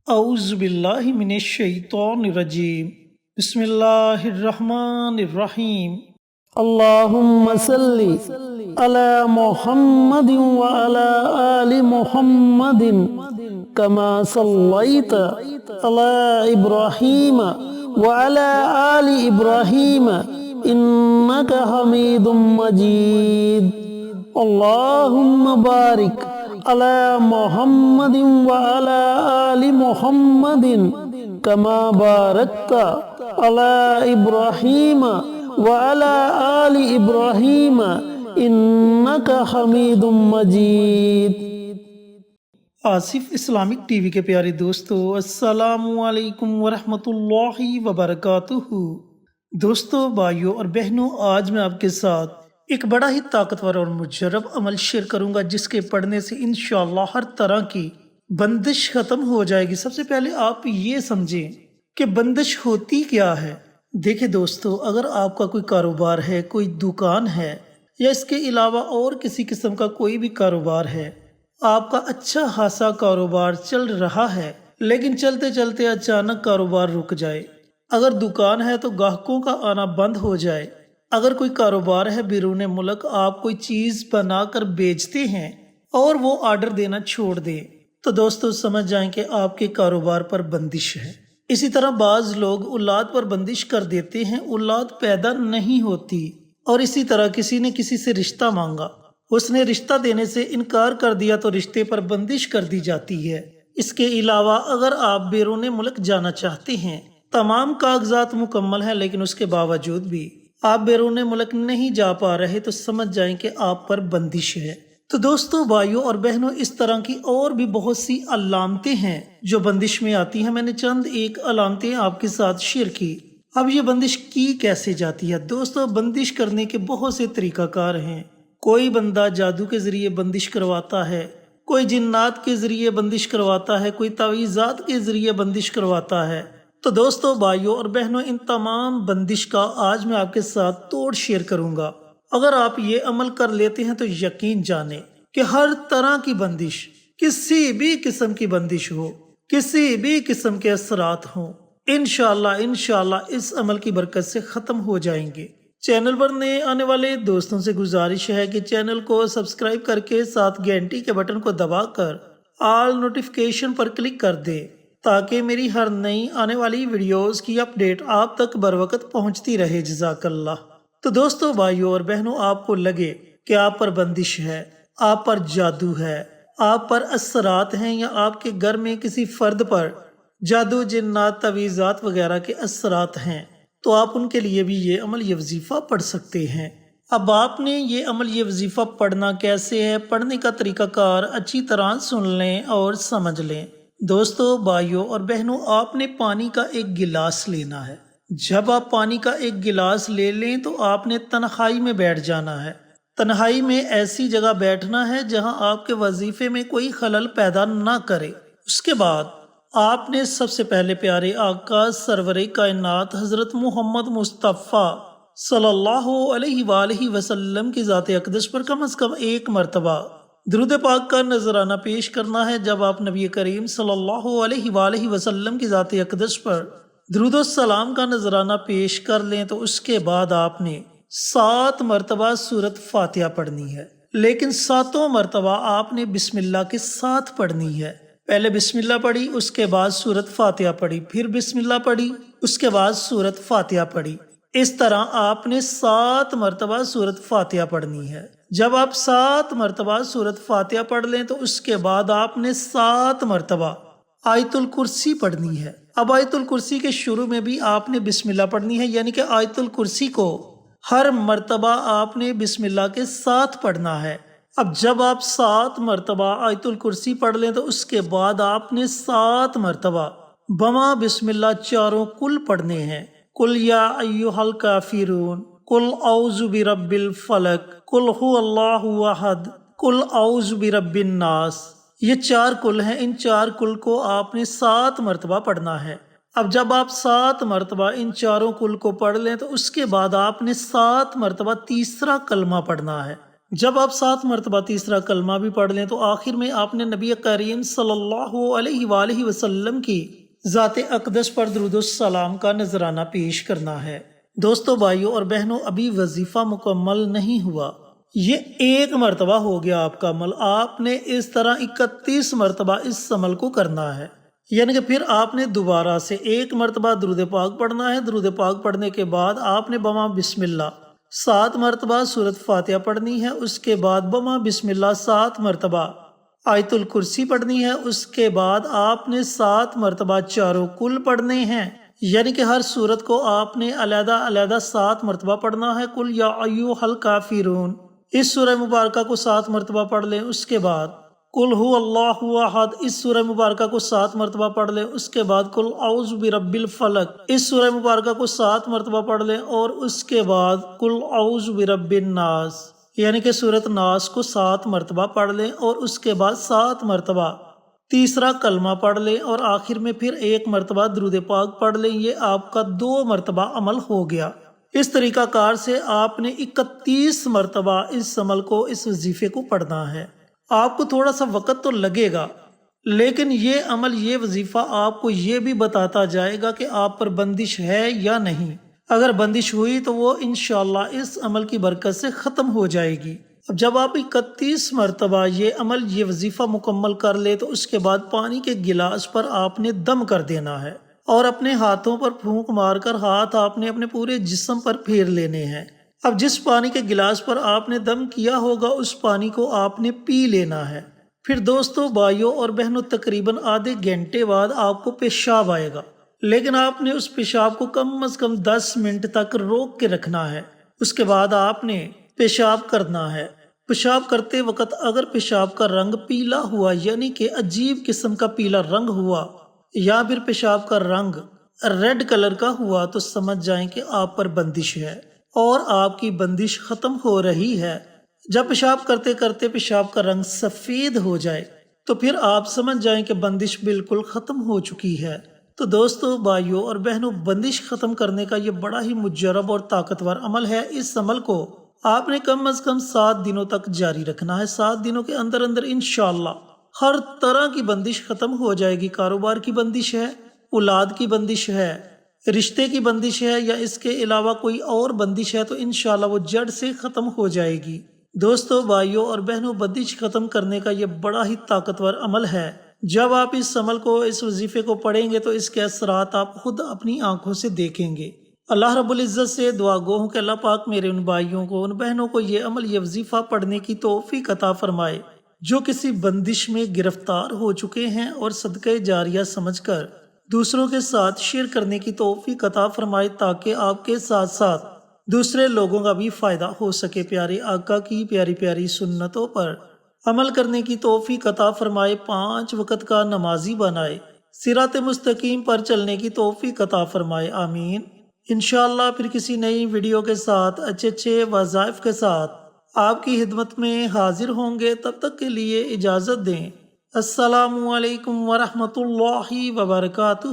اعوذ باللہ من الشیطان الرجیم بسم اللہ الرحمن الرحیم اللهم صل على محمد وعلى آل محمد كما صليت على إبراهيم وعلى آل إبراهيم إنك حميد مجيد اللهم بارك على محمد وعلى آل محمد كما باركت على إبراهيم وعلى آل إبراهيم إنك حميد مجيد۔ آصف اسلامک ٹی وی کے پیارے دوستو، السلام علیکم ورحمۃ اللہ وبرکاتہ۔ دوستو، بھائیوں اور بہنوں، آج میں آپ کے ساتھ ایک بڑا ہی طاقتور اور مجرب عمل شیئر کروں گا جس کے پڑھنے سے انشاءاللہ ہر طرح کی بندش ختم ہو جائے گی۔ سب سے پہلے آپ یہ سمجھیں کہ بندش ہوتی کیا ہے۔ دیکھیں دوستو، اگر آپ کا کوئی کاروبار ہے، کوئی دکان ہے یا اس کے علاوہ اور کسی قسم کا کوئی بھی کاروبار ہے، آپ کا اچھا خاصا کاروبار چل رہا ہے لیکن چلتے چلتے اچانک کاروبار رک جائے، اگر دکان ہے تو گاہکوں کا آنا بند ہو جائے، اگر کوئی کاروبار ہے بیرون ملک، آپ کوئی چیز بنا کر بیچتے ہیں اور وہ آرڈر دینا چھوڑ دیں، تو دوستو سمجھ جائیں کہ آپ کے کاروبار پر بندش ہے۔ اسی طرح بعض لوگ اولاد پر بندش کر دیتے ہیں، اولاد پیدا نہیں ہوتی، اور اسی طرح کسی نے کسی سے رشتہ مانگا، اس نے رشتہ دینے سے انکار کر دیا تو رشتے پر بندش کر دی جاتی ہے۔ اس کے علاوہ اگر آپ بیرون ملک جانا چاہتے ہیں، تمام کاغذات مکمل ہیں لیکن اس کے باوجود بھی آپ بیرون ملک نہیں جا پا رہے، تو سمجھ جائیں کہ آپ پر بندش ہے۔ تو دوستو، بھائیوں اور بہنوں، اس طرح کی اور بھی بہت سی علامتیں ہیں جو بندش میں آتی ہیں۔ میں نے چند ایک علامتیں آپ کے ساتھ شیئر کی۔ اب یہ بندش کی کیسے جاتی ہے؟ دوستو، بندش کرنے کے بہت سے طریقہ کار ہیں۔ کوئی بندہ جادو کے ذریعے بندش کرواتا ہے، کوئی جنات کے ذریعے بندش کرواتا ہے، کوئی تعویذات کے ذریعے بندش کرواتا ہے۔ تو دوستو، بھائیوں اور بہنوں، ان تمام بندش کا آج میں آپ کے ساتھ توڑ شیئر کروں گا۔ اگر آپ یہ عمل کر لیتے ہیں تو یقین جانیں کہ ہر طرح کی بندش، کسی بھی قسم کی بندش ہو، کسی بھی قسم کے اثرات ہوں، انشاءاللہ اس عمل کی برکت سے ختم ہو جائیں گے۔ چینل پر نئے آنے والے دوستوں سے گزارش ہے کہ چینل کو سبسکرائب کر کے ساتھ گھنٹی کے بٹن کو دبا کر آل نوٹیفیکیشن پر کلک کر دیں تاکہ میری ہر نئی آنے والی ویڈیوز کی اپڈیٹ آپ تک بروقت پہنچتی رہے۔ جزاک اللہ۔ تو دوستو، بھائیوں اور بہنوں، آپ کو لگے کہ آپ پر بندش ہے، آپ پر جادو ہے، آپ پر اثرات ہیں، یا آپ کے گھر میں کسی فرد پر جادو، جنات، تعویذات وغیرہ کے اثرات ہیں، تو آپ ان کے لیے بھی یہ عمل، یہ وظیفہ پڑھ سکتے ہیں۔ اب آپ نے یہ عمل، یہ وظیفہ پڑھنا کیسے ہے، پڑھنے کا طریقہ کار اچھی طرح سن لیں اور سمجھ لیں۔ دوستو، بھائیوں اور بہنوں، آپ نے پانی کا ایک گلاس لینا ہے۔ جب آپ پانی کا ایک گلاس لے لیں تو آپ نے تنہائی میں بیٹھ جانا ہے۔ تنہائی میں ایسی جگہ بیٹھنا ہے جہاں آپ کے وظیفے میں کوئی خلل پیدا نہ کرے۔ اس کے بعد آپ نے سب سے پہلے پیارے آقا سرور کائنات حضرت محمد مصطفیٰ صلی اللہ علیہ وآلہ وسلم کی ذات اقدس پر کم از کم ایک مرتبہ درود پاک کا نذرانہ پیش کرنا ہے۔ جب آپ نبی کریم صلی اللہ علیہ وآلہ وسلم کی ذات اقدس پر درود و سلام کا نذرانہ پیش کر لیں تو اس کے بعد آپ نے 7 مرتبہ سورۃ فاتحہ پڑھنی ہے، لیکن 7 مرتبہ آپ نے بسم اللہ کے ساتھ پڑھنی ہے۔ پہلے بسم اللہ پڑھی، اس کے بعد سورۃ فاتحہ پڑھی، پھر بسم اللہ پڑھی، اس کے بعد سورۃ فاتحہ پڑھی۔ اس طرح آپ نے 7 مرتبہ سورۃ فاتحہ پڑھنی ہے۔ جب آپ 7 مرتبہ سورۃ فاتحہ پڑھ لیں تو اس کے بعد آپ نے 7 مرتبہ آیت الکرسی پڑھنی ہے۔ اب آیت الکرسی کے شروع میں بھی آپ نے بسم اللہ پڑھنی ہے، یعنی کہ آیت الکرسی کو ہر مرتبہ آپ نے بسم اللہ کے ساتھ پڑھنا ہے۔ اب جب آپ 7 مرتبہ آیت الکرسی پڑھ لیں تو اس کے بعد آپ نے 7 مرتبہ بما بسم اللہ چاروں کل پڑھنے ہیں۔ قل یا ایھا الکافرون، قل اعوذ برب الفلق، قل ھو اللہ احد، قل اعوذ برب الناس۔ یہ 4 کل ہیں، ان 4 کل کو آپ نے 7 مرتبہ پڑھنا ہے۔ اب جب آپ 7 مرتبہ ان چاروں کل کو پڑھ لیں تو اس کے بعد آپ نے 7 مرتبہ تیسرا کلمہ پڑھنا ہے۔ جب آپ 7 مرتبہ تیسرا کلمہ بھی پڑھ لیں تو آخر میں آپ نے نبی کریم صلی اللہ علیہ وآلہ وسلم کی ذات اقدس پر درود السلام کا نذرانہ پیش کرنا ہے۔ دوستو، بھائیوں اور بہنوں، ابھی وظیفہ مکمل نہیں ہوا، یہ 1 مرتبہ ہو گیا آپ کا عمل۔ آپ نے اس طرح 31 مرتبہ اس عمل کو کرنا ہے، یعنی کہ پھر آپ نے دوبارہ سے 1 مرتبہ درود پاک پڑھنا ہے۔ درود پاک پڑھنے کے بعد آپ نے بما بسم اللہ 7 مرتبہ سورۃ فاتحہ پڑھنی ہے، اس کے بعد بما بسم اللہ 7 مرتبہ آیت الکرسی پڑھنی ہے، اس کے بعد آپ نے 7 مرتبہ چاروں کل پڑھنے ہیں، یعنی کہ ہر سورت کو آپ نے علیحدہ علیحدہ 7 مرتبہ پڑھنا ہے۔ قل یا ایھا الکافرون اس سورہ مبارکہ کو 7 مرتبہ پڑھ لیں، اس کے بعد قل ھو اللہ احد اس سورہ مبارکہ کو 7 مرتبہ پڑھ لیں، اس کے بعد قل اعوذ برب الفلق اس سورہ مبارکہ کو 7 مرتبہ پڑھ لیں، اور اس کے بعد قل اعوذ برب الناس یعنی کہ سورۃ ناس کو 7 مرتبہ پڑھ لیں، اور اس کے بعد 7 مرتبہ تیسرا کلمہ پڑھ لیں، اور آخر میں پھر 1 مرتبہ درود پاک پڑھ لیں۔ یہ آپ کا 2 مرتبہ عمل ہو گیا۔ اس طریقہ کار سے آپ نے 31 مرتبہ اس عمل کو، اس وظیفے کو پڑھنا ہے۔ آپ کو تھوڑا سا وقت تو لگے گا، لیکن یہ عمل، یہ وظیفہ آپ کو یہ بھی بتاتا جائے گا کہ آپ پر بندش ہے یا نہیں۔ اگر بندش ہوئی تو وہ انشاءاللہ اس عمل کی برکت سے ختم ہو جائے گی۔ اب جب آپ 31 مرتبہ یہ عمل، یہ وظیفہ مکمل کر لے تو اس کے بعد پانی کے گلاس پر آپ نے دم کر دینا ہے، اور اپنے ہاتھوں پر پھونک مار کر ہاتھ آپ نے اپنے پورے جسم پر پھیر لینے ہیں۔ اب جس پانی کے گلاس پر آپ نے دم کیا ہوگا اس پانی کو آپ نے پی لینا ہے۔ پھر دوستو، بھائیوں اور بہنوں، تقریباً آدھے گھنٹے بعد آپ کو پیشاب آئے گا، لیکن آپ نے اس پیشاب کو کم از کم 10 منٹ تک روک کے رکھنا ہے۔ اس کے بعد آپ نے پیشاب کرنا ہے۔ پیشاب کرتے وقت اگر پیشاب کا رنگ پیلا ہوا، یعنی کہ عجیب قسم کا پیلا رنگ ہوا، یا پھر پیشاب کا رنگ ریڈ کلر کا ہوا، تو سمجھ جائیں کہ آپ پر بندش ہے اور آپ کی بندش ختم ہو رہی ہے۔ جب پیشاب کرتے کرتے پیشاب کا رنگ سفید ہو جائے تو پھر آپ سمجھ جائیں کہ بندش بالکل ختم ہو چکی ہے۔ تو دوستو، بھائیوں اور بہنوں، بندش ختم کرنے کا یہ بڑا ہی مجرب اور طاقتور عمل ہے۔ اس عمل کو آپ نے کم از کم 7 دنوں تک جاری رکھنا ہے۔ 7 دنوں کے اندر اندر انشاءاللہ ہر طرح کی بندش ختم ہو جائے گی۔ کاروبار کی بندش ہے، اولاد کی بندش ہے، رشتے کی بندش ہے، یا اس کے علاوہ کوئی اور بندش ہے، تو انشاءاللہ وہ جڑ سے ختم ہو جائے گی۔ دوستو، بھائیوں اور بہنوں، بندش ختم کرنے کا یہ بڑا ہی طاقتور عمل ہے۔ جب آپ اس عمل کو، اس وظیفے کو پڑھیں گے تو اس کے اثرات آپ خود اپنی آنکھوں سے دیکھیں گے۔ اللہ رب العزت سے دعا گو ہوں کہ اللہ پاک میرے ان بھائیوں کو، ان بہنوں کو یہ عمل، یہ وظیفہ پڑھنے کی توفیق عطا فرمائے جو کسی بندش میں گرفتار ہو چکے ہیں، اور صدقہ جاریہ سمجھ کر دوسروں کے ساتھ شیئر کرنے کی توفیق عطا فرمائے، تاکہ آپ کے ساتھ ساتھ دوسرے لوگوں کا بھی فائدہ ہو سکے۔ پیارے آقا کی پیاری پیاری سنتوں پر عمل کرنے کی توفیق عطا فرمائے، 5 وقت کا نمازی بنائے، صراط مستقیم پر چلنے کی توفیق عطا فرمائے، آمین۔ انشاءاللہ پھر کسی نئی ویڈیو کے ساتھ، اچھے وظائف کے ساتھ آپ کی خدمت میں حاضر ہوں گے۔ تب تک کے لیے اجازت دیں۔ السلام علیکم ورحمۃ اللہ وبرکاتہ۔